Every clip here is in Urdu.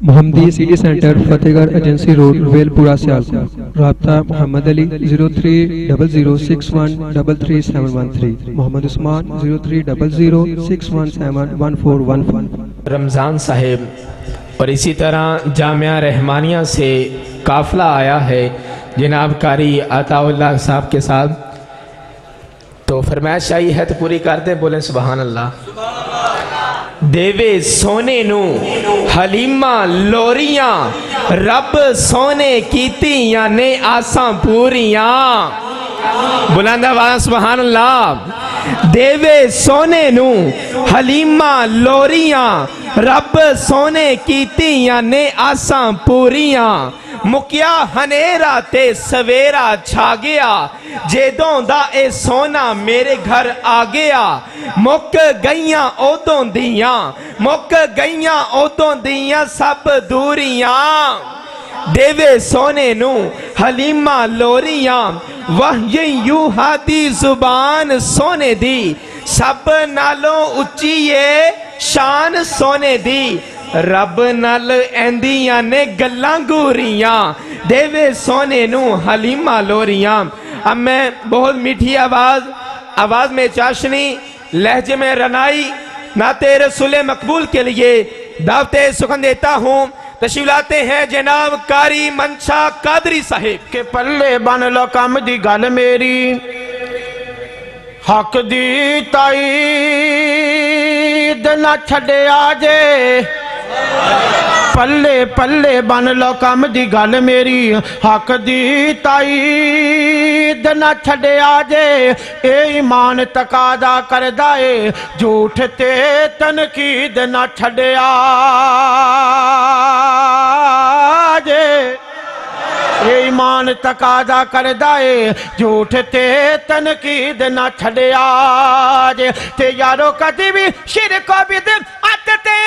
محمدی سٹی سینٹر فتح گڑھ ایجنسی روڈ ویل پورا سیالکوٹ. رابطہ محمد علی 030061337113. محمد عثمان 030061711415. رمضان صاحب اور اسی طرح جامعہ رحمانیہ سے قافلہ آیا ہے جناب قاری عطا اللہ صاحب کے ساتھ. تو فرمائش آئی ہے تو پوری کر دیں. بولیں سبحان اللہ. دیوے سونے نو حلیمہ لوریاں رب سونے کیتیاں نے آساں پوریاں. بلند آواز سبحان اللہ. دیوے سونے نو حلیمہ لوریاں رب سونے کیتیاں نے آساں پوریاں. مکیا ہنیرا تے سویرا چھا گیا جیدوں دا اے سونا میرے گھر آ گیا. مک گئیاں اودوں دیاں مک گئیاں اودوں دیاں سب دوریاں. دیوے سونے نو حلیمہ لوریاں وحی یوہا دی زبان سونے دی سب نالوں اچھیے شان سونے دی. رب نال ایندیاں نے گلاں گوریاں دیوے سونے نو حلیمہ لوریاں. اب میں بہت میٹھی آواز میں چاشنی لہجے میں رنائی نعت رسول مقبول کے لیے دعوت سخن دیتا ہوں. تشریف لاتے ہیں جناب قاری منشا قادری صاحب. کہ پلے بن لو کم دی گل میری حق دی تائید نہ چھڑے آجے. پلے پلے بن لو کم دی گل میری حق دی تائید نہ چھڑے آجے. اے ایمان تقاضا کردہ اے جھوٹ تے تنقید نہ چھڑے آجے. اے ایمان تقاضا کردہ اے جھوٹ تے تنقید نہ چھڑے آجے. تے یارو کدی بھی شرک و بدعت تے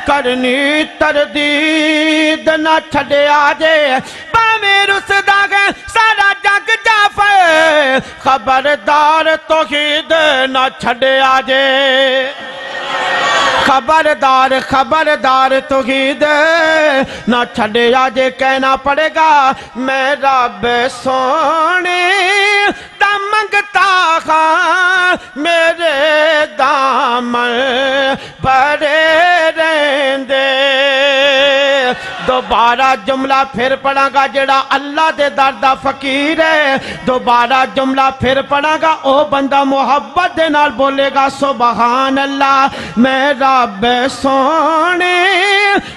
کرنی تردید نہ چھڑے آجے. باویں رسدا گئے سارا جگ جافے خبردار توحید نہ چھڑے آجے. خبردار خبردار توحید نہ چھڑے آجے. کہنا پڑے گا میں رب سونے دا منگتا خواہ میرے دامن بڑے رہندے. دوبارہ جملہ پھر پڑھا گا جڑا اللہ دے در دا فقیر ہے. دوبارہ جملہ پھر پڑھا گا او بندہ محبت دے نال بولے گا سبحان اللہ. میں رب سونے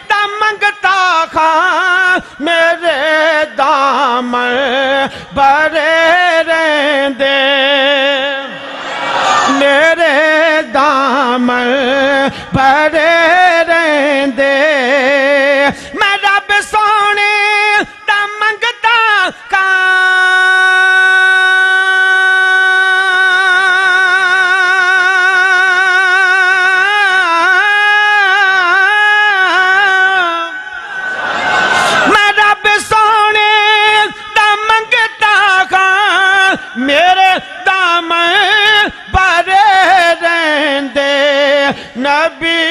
دا منگتا خواہ میرے دامن بڑے رہندے. میرے دامن بڑے رہندے. میں رب سونے دا منگتا میں رب سونے دا منگتا میرے دامن بڑے رہندے. نبی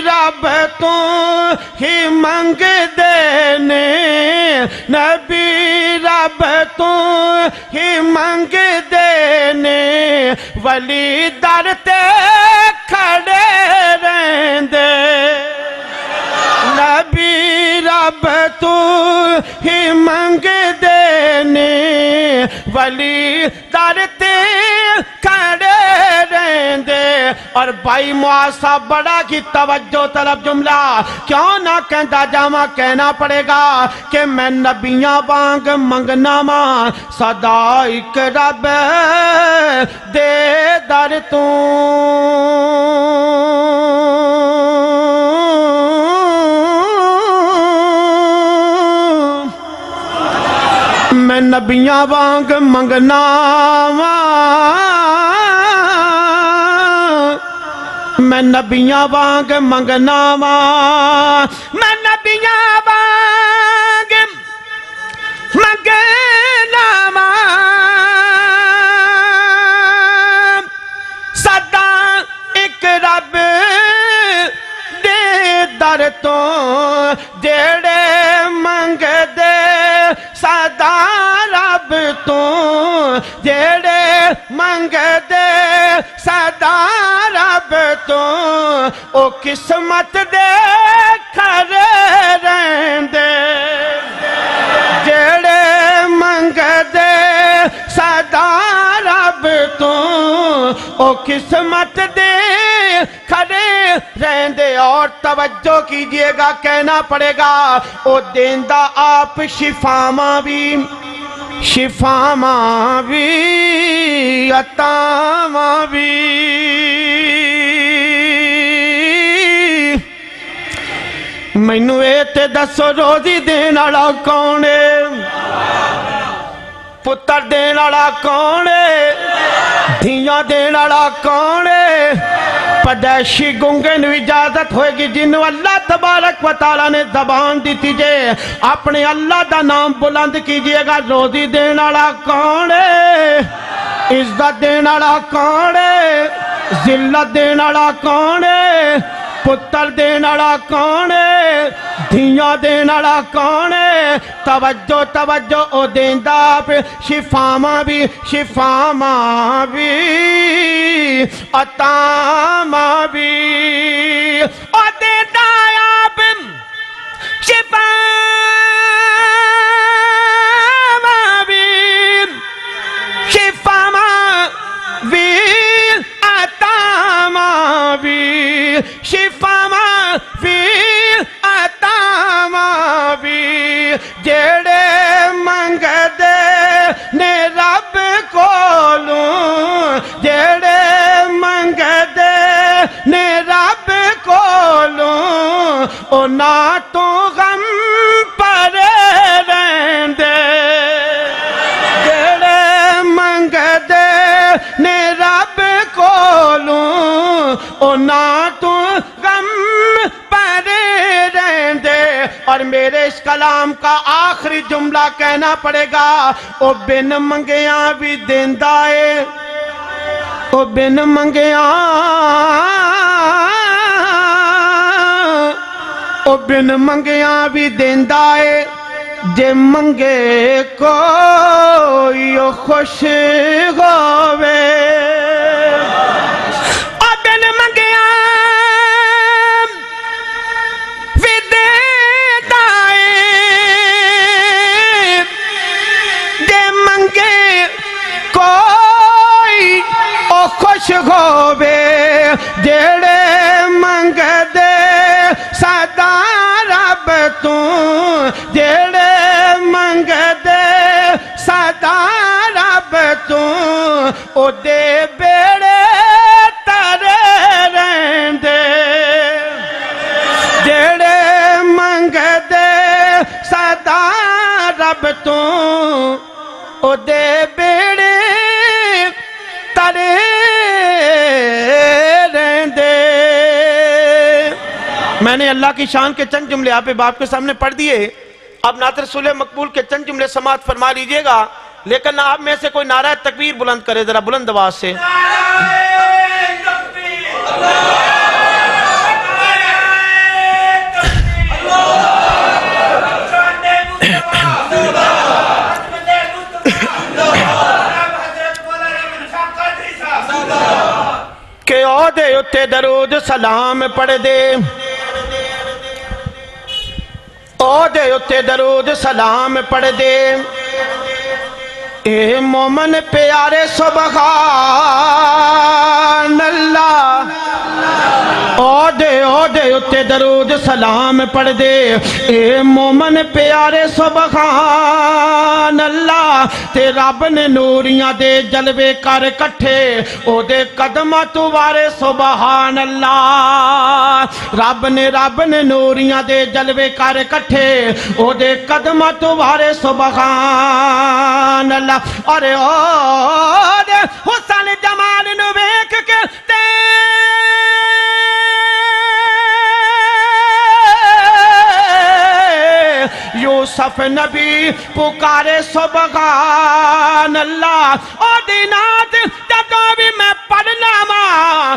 رب تو ہی منگ دینے نبی رب تو ہی منگ دینے. ولی در تے کھڑے رہندے. نبی رب تو ہی منگ دینے ولی در تے کھڑے رہندے. اور بھائی معاصہ بڑا کی توجہ طلب جملہ کیوں نہ کہندہ جامع کہنا پڑے گا کہ میں نبیاں وانگ منگنا ماں صدا ایک رب دے در تو. میں نبیاں وانگ منگنا میں نبیاں وانگ منگنا میں نبیاں وانگ منگنا در تو جڑے منگ دے سدا رب تو جڑے منگ دے سدا رب تو او قسمت دے کھڑے رہندے جڑے منگ دے سدا رب تو او قسمت دے کھڑے رہندے اور توجہ کیجئے گا کہنا پڑے گا او دیندہ آپ شفاواں بھی عطاواں بھی مینوں اے تے دسو روزی دین والا کون ہے پتر دین والا کون ہے دھیاں دین والا کون ہے پدیشی گنگے نو اجازت ہوئے گی جنہوں اللہ تبارک و تعالیٰ نے زبان دیتی جے اپنے اللہ دا نام بلند کیجئے گا روزی دین والا کون ہے عزت دین والا کون ہے ذلت دین والا کون ہے پتر دین والا کون ہے دھیاں دین والا کون ہے توجہ توجہ او دیندہ پہ شفاواں بھی عطاواں بھی او دیندہ آپ شفاواں بھی عطاواں بھی شفاواں بھی عطاواں بھی جڑے منگ دے نے رب کولوں جڑے منگ دے نے رب کولوں او نہ تو غم پرے رہندے جڑے منگ دے نے رب کولوں او نہ تو غم پرے رہندے اور میرے اس کلام کا آخری جملہ کہنا پڑے گا او بن منگیاں بھی دیندہ ہے او بن منگیاں او بن منگیاں بھی دیندہ ہے جے منگے کوئی خوش ہووے او بن منگیاں بھی دیندہ ہے جے منگے کوئی او خوش ہووے جڑے منگ دے سدا رب تو جڑے منگ دے سدا رب تو او دے بیڑے ترے رہندے جڑے منگ دے سدا رب تو او دے بیڑے ترے رہندے میں نے اللہ کی شان کے چند جملے آپ باپ کے سامنے پڑھ دیے اب نعت رسول مقبول کے چند جملے سماعت فرما لیجئے گا لیکن آپ میں سے کوئی نعرہ تکبیر بلند کرے ذرا بلند آواز سے کہ عہدے اتے درود سلام پڑھ دے عہدے اتے درود سلام پڑھ دے اے مومن پیارے سبحان اللہ عہدے اتے درود سلام پڑھ دے اے مومن پیارے سبحان اللہ تے رب نے نوریاں دے جلوے کر کٹھے او دے قدمہ تو وارے سبحان اللہ رب نے نوریاں دے جلوے کر کٹھے او دے قدمہ تو وارے سبحان اللہ اور حسن جمال نو ویکھ کے یوسف نبی پکارے سبحان اللہ او دینات جدوں بھی میں پڑھنا ماں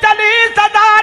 40,000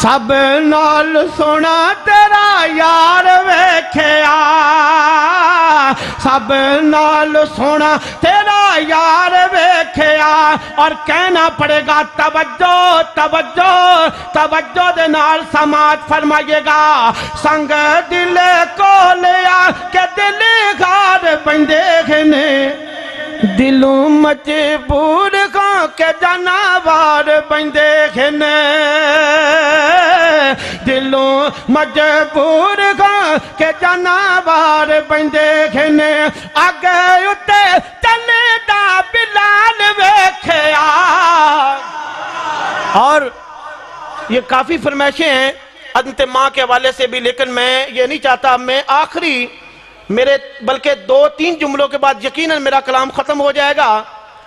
سب نال سونا تیرا یار ویکھیا سب نال سونا تیرا یار ویکھیا اور کہنا پڑے گا توجہ توجہ توجہ دے نال سماعت فرمائیے گا سنگ دل کو لیا کہ دل غار بندے گھنے دلوں مجبور کھاں کے جانوار بندے گھنے دلوں مجبور کھاں کے جانوار بندے گھنے آگے اتے چلے دا بلال ویکھیا اور یہ کافی فرمائشیں ہیں عدم ماں کے حوالے سے بھی لیکن میں یہ نہیں چاہتا میں آخری میرے بلکہ 2-3 جملوں کے بعد یقیناً میرا کلام ختم ہو جائے گا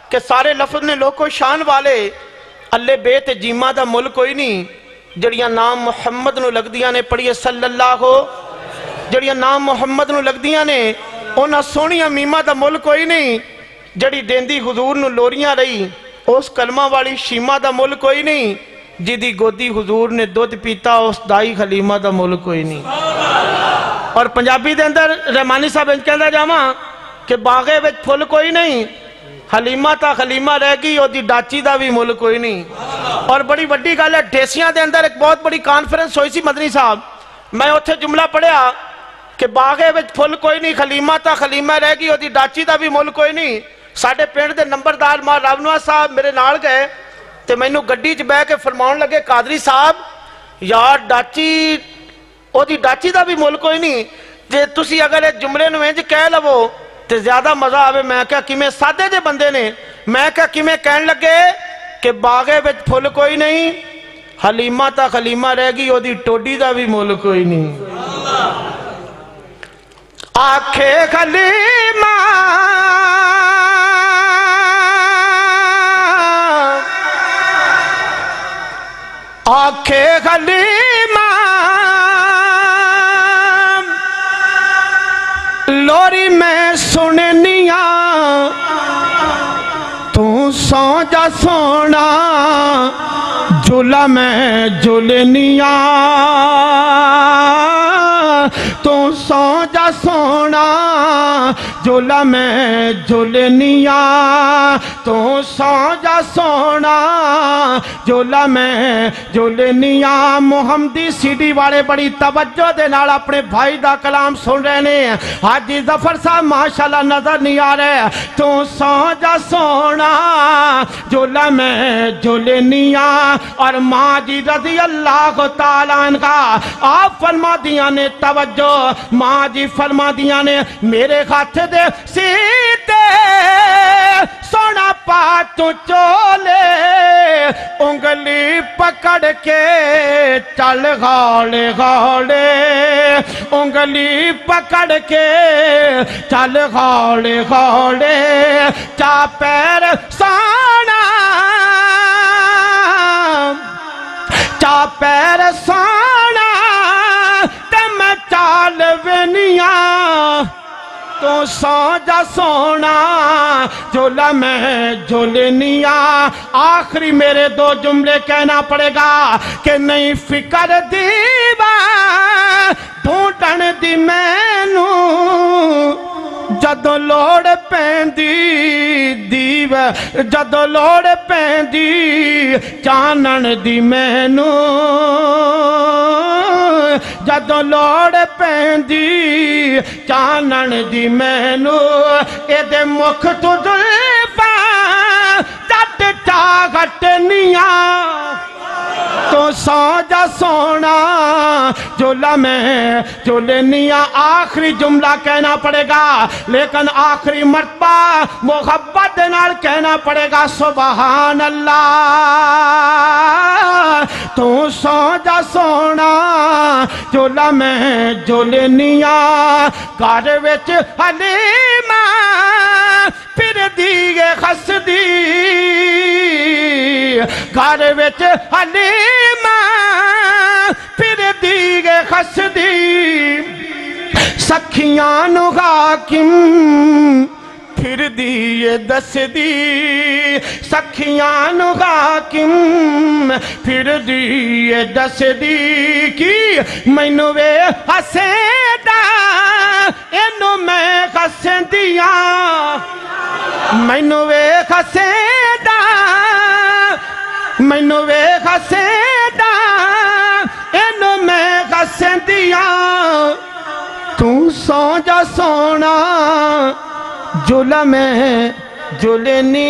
کہ سارے لفظ نے لوگوں شان والے اللہ بیت جیمہ دا مل کوئی نہیں جڑیاں نام محمد نو لگ دیاں نے پڑھیے صلی اللہ ہو جڑیاں نام محمد نو لگ دیاں نے انہاں سونیاں میمہ دا مل کوئی نہیں جڑی دیندی حضور نو لوریاں رہی اس کلمہ والی شیمہ دا مل کوئی نہیں جدی گودی حضور نے دودھ پیتا اس دائی خلیمہ دا مل کوئی نہیں اور پنجابی دے اندر رحمانی صاحب انج کہندہ جاما کہ باغے وچ پھل کوئی نہیں حلیمہ تا خلیمہ رہ گئی اور دی ڈاچی دا بھی مل کوئی نہیں اور بڑی بڑی گل ہے ڈیسیاں دے اندر ایک بہت بڑی کانفرنس ہوئی سی مدنی صاحب میں اتھے جملہ پڑھیا کہ باغے وچ پھل کوئی نہیں خلیمہ تا خلیمہ رہ گئی اور دی ڈاچی دا بھی مل کوئی نہیں ساڑھے پینڈ دے نمبردار ماں راونوا صاحب میرے نال گئے تے میں نو گڈی چ بہ کے فرماؤں لگے قادری صاحب یار ڈاچی او دی ڈاچی دا بھی مل کوئی نہیں جے تسی اگر ایک جملے نو انج کہہ لو تے زیادہ مزہ آوے میں کہا کہ میں سادے دے بندے نے میں کہا کہ میں کہن لگے کہ باغے وچ پھل کوئی نہیں حلیمہ تا خلیمہ رہ گئی او دی ٹوڈی دا بھی مل کوئی نہیں آکھے خلیمہ آکھے خلیمہ لوری میں سننیاں تو سو جا سونا جھولا میں جھولنیاں تو سو جا سونا جھولا میں جھولنیاں تو سو جا سونا جھولا میں جھولنیاں محمدی سی ڈی والے بڑی توجہ دے نال اپنے بھائی دا کلام سن رہے نے حاجی ظفر صاحب ماشاءاللہ نظر نہیں آ رہے تو سو جا سونا جھولا میں جھولنیاں اور ماں جی رضی اللہ تعالیٰ عنہ آپ فرما دیا نے توجہ ماں جی فرما دیا نے میرے ہاتھ دے سیتے سونا پاتو چولے انگلی پکڑ کے چل غاڑے غاڑے انگلی پکڑ کے چل غاڑے غاڑے چا پیر سونا چا پیر سونا تے میں چال ونیاں تو سو جا سونا جھولا میں جھولنیاں آخری میرے 2 جملے کہنا پڑے گا کہ نہیں فکر دیوا ڈھونڈن دی مینوں جدو لوڑ پیندی دیو جدو لوڑ پیندی چانن دی مینوں جدو لوڑ پیندی چانن دی مینوں اے دے مکھ تو زلفاں جٹ چاغٹنیاں تو سو جا سونا جھولا میں جھولنیاں آخری جملہ کہنا پڑے گا لیکن آخری مرتبہ محبت نال کہنا پڑے گا سبحان اللہ تو سو جا سونا جھولا میں جھولنیاں گھر وچ حلیمہ پھر دیگے خسدی گھر وچ حلیمہ پھر دیگے خسدی سکھیاں نو حاکم پھر دیے دس دی سکھیان حاکم پھر دیے دس دی کی مینو وے ہسے دا اینو میں ہسے دیا مینو وے ہسے دا مینو وے ہسے دا اینو میں ہسے دیا تو سو جا سونا جھولا میں جھولنی